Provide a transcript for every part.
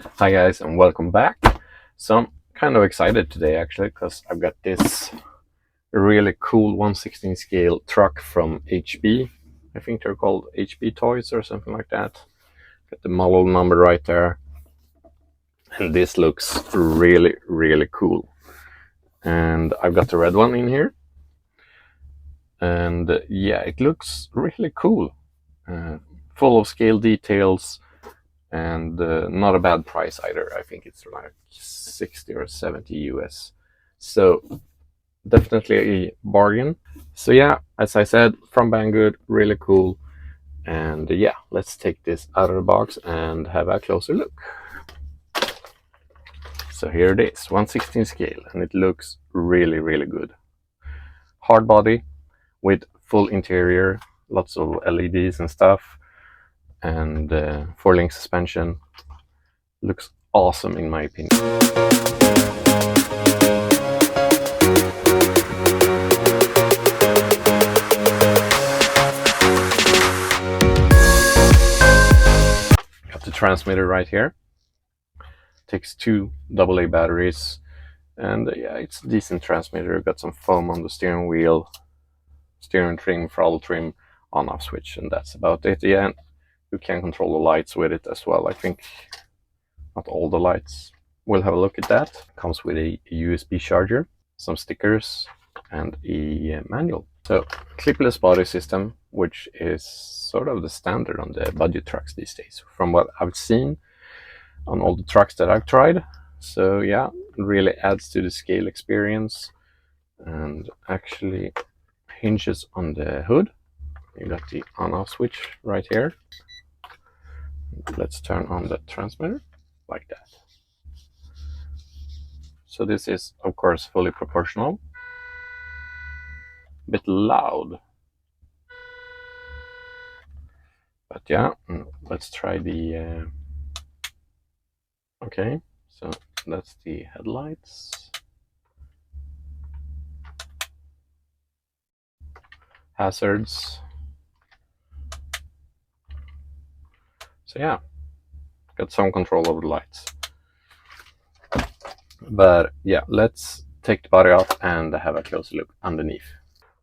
Hi guys and welcome back. So I'm kind of excited today actually because I've got this really cool 1/16 scale truck from HB. I think they're called HB Toys or something like that. Got the model number right there. And this looks really cool. And I've got the red one in here. And yeah, it looks really cool. Full of scale details. And not a bad price either. I think it's like 60 or 70 US. So definitely a bargain. So yeah, as I said, from Banggood, really cool. And yeah, let's take this out of the box and have a closer look. So here it is, 1/16 scale, and it looks really good. Hard body with full interior, lots of LEDs and stuff, and 4-link suspension. Looks awesome in my opinion. Got the transmitter right here. Takes 2 AA batteries, and yeah, it's a decent transmitter. Got some foam on the steering wheel, steering trim, throttle trim, on-off switch, and that's about it. Yeah, and you can control the lights with it as well. I think not all the lights. We'll have a look at that. Comes with a USB charger, some stickers, and a manual. So, clipless body system, which is sort of the standard on the budget trucks these days, from what I've seen on all the trucks that I've tried. So yeah, it really adds to the scale experience, and actually hinges on the hood. You got the on-off switch right here. Let's turn on the transmitter like that. So this is of course fully proportional. A bit loud, but yeah, let's try the okay, so that's the headlights. Hazards. So yeah, got some control over the lights. But yeah, let's take the body off and have a closer look underneath.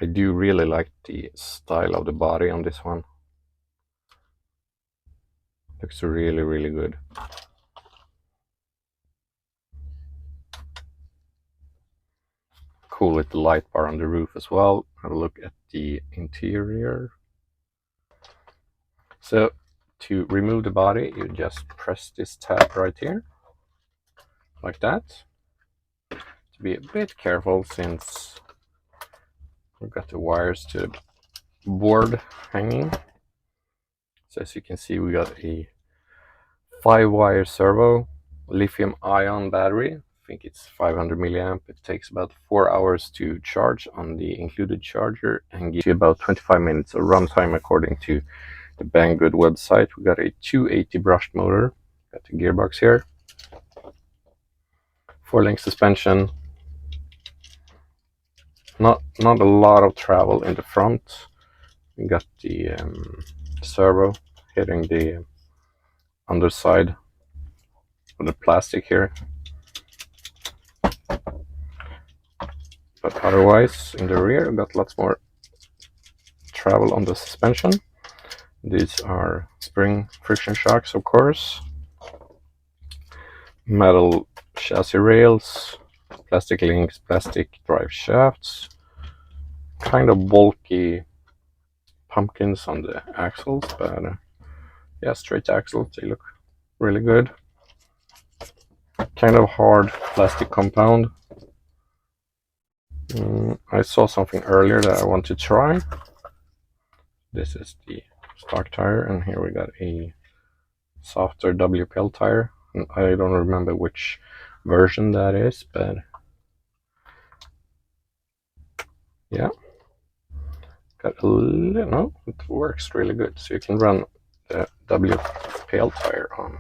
I do really like the style of the body on this one. Looks really good. Cool with the light bar on the roof as well. Have a look at the interior. So to remove the body, you just press this tab right here, like that. To be a bit careful since we've got the wires to the board hanging. So as you can see, we got a 5-wire servo, lithium-ion battery. I think it's 500 milliamp. It takes about 4 hours to charge on the included charger and gives you about 25 minutes of runtime according to the Banggood website. We got a 280 brushed motor. Got the gearbox here. 4-link suspension. Not a lot of travel in the front. We got the servo hitting the underside of the plastic here. But otherwise, in the rear, we got lots more travel on the suspension. These are spring friction shocks, of course. Metal chassis rails, plastic links, plastic drive shafts. Kind of bulky pumpkins on the axles, but yeah, straight axles, they look really good. Kind of hard plastic compound. I saw something earlier that I want to try. This is the stock tire, and here we got a softer WPL tire. I don't remember which version that is, but yeah, got a little, no, it works really good. So you can run the WPL tire on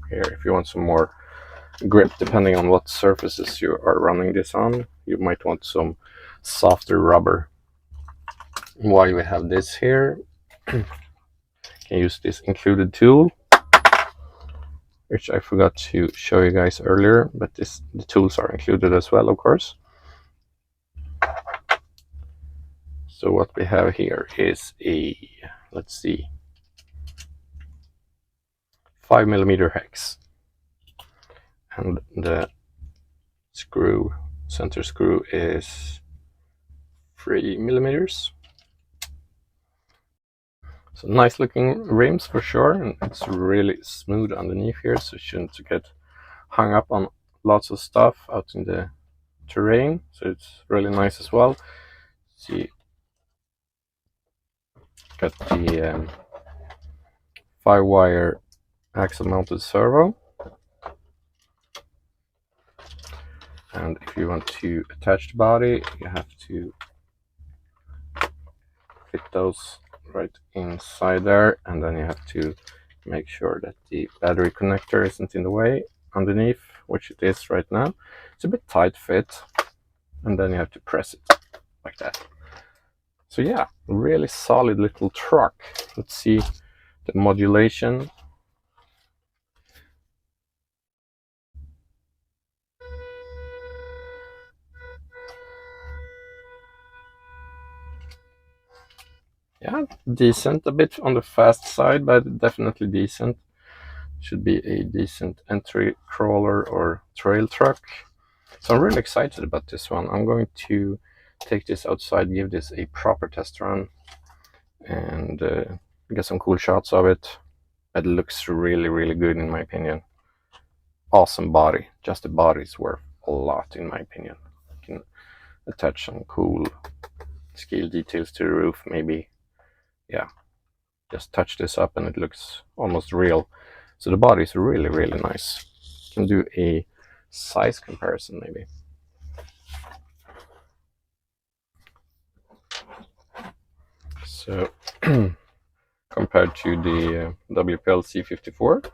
here if you want some more grip, depending on what surfaces you are running this on. You might want some softer rubber. While we have this here, you can use this included tool. which I forgot to show you guys earlier, but the tools are included as well, of course. So what we have here is a, let's see, 5mm hex, and the center screw is 3mm. So nice looking rims for sure, and it's really smooth underneath here, so you shouldn't get hung up on lots of stuff out in the terrain. So it's really nice as well. See, got the 5-wire axle mounted servo, and if you want to attach the body, you have to fit those right inside there, and then you have to make sure that the battery connector isn't in the way underneath, which it is right now. It's a bit tight fit, and then you have to press it like that. So yeah, really solid little truck. Let's see the modulation. Yeah, decent, a bit on the fast side, but definitely decent. Should be a decent entry crawler or trail truck. So I'm really excited about this one. I'm going to take this outside, give this a proper test run, and get some cool shots of it. It looks really, really good in my opinion. Awesome body. Just the body is worth a lot in my opinion. You can attach some cool scale details to the roof, maybe. Yeah, just touch this up and it looks almost real. So the body is really, really nice. Can do a size comparison maybe. So compared to the WPL C54,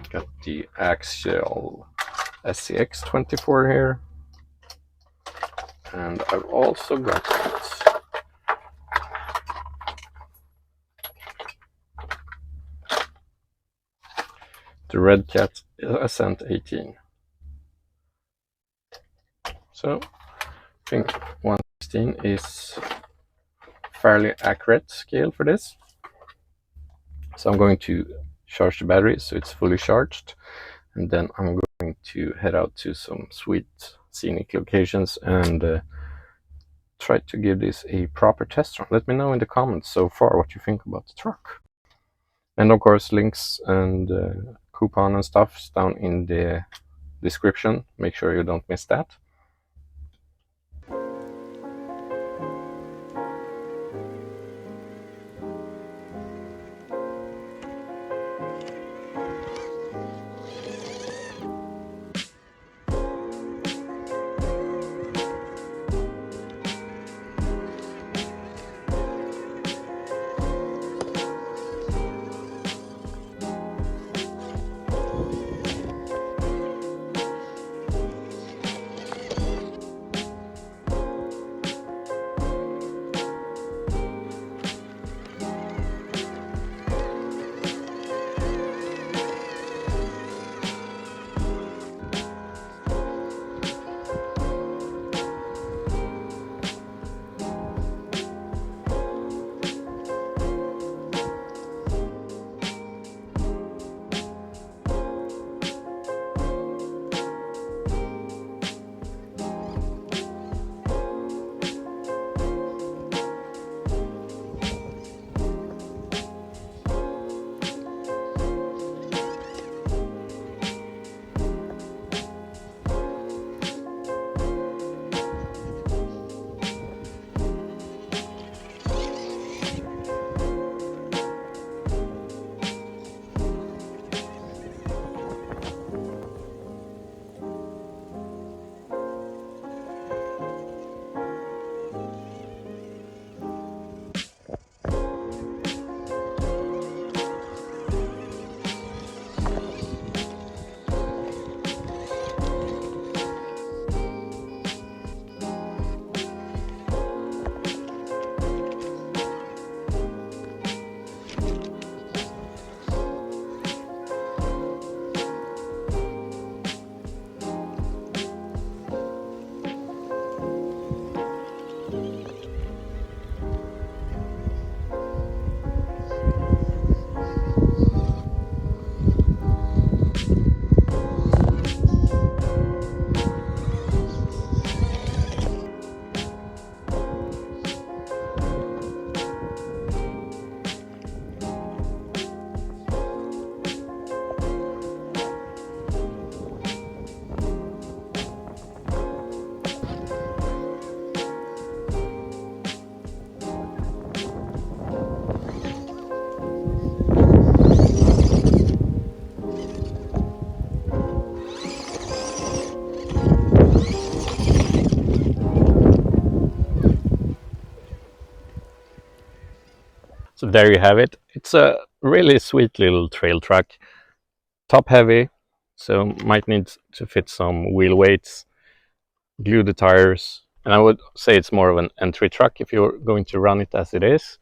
got the Axial SCX24 here, and I've also got the Red Cat Ascent 18. So I think 116 is fairly accurate scale for this. So I'm going to charge the battery so it's fully charged, and then I'm going to head out to some sweet scenic locations and try to give this a proper test run. Let me know in the comments so far what you think about the truck. And of course, links and coupon and stuff is down in the description. Make sure you don't miss that. So there you have it. It's a really sweet little trail truck. Top heavy, so might need to fit some wheel weights, glue the tires, and I would say it's more of an entry truck if you're going to run it as it is.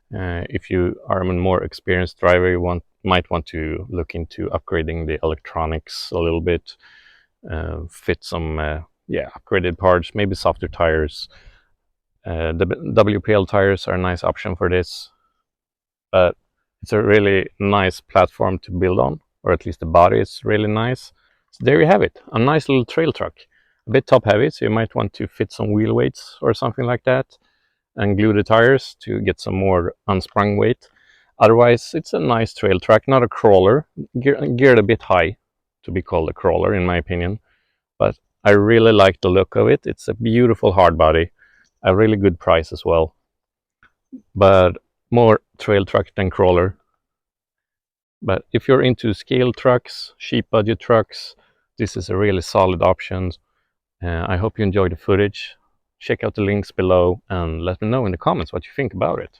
If you are a more experienced driver, you might want to look into upgrading the electronics a little bit, fit some upgraded parts, maybe softer tires. The WPL tires are a nice option for this, but it's a really nice platform to build on, or at least the body is really nice. So there you have it, a nice little trail truck. A bit top heavy, so you might want to fit some wheel weights or something like that, and glue the tires to get some more unsprung weight. Otherwise, it's a nice trail truck, not a crawler, geared a bit high to be called a crawler in my opinion, but I really like the look of it. It's a beautiful hard body, a really good price as well, but more trail truck than crawler. But if you're into scale trucks, cheap budget trucks, this is a really solid option. I hope you enjoyed the footage. Check out the links below and let me know in the comments what you think about it.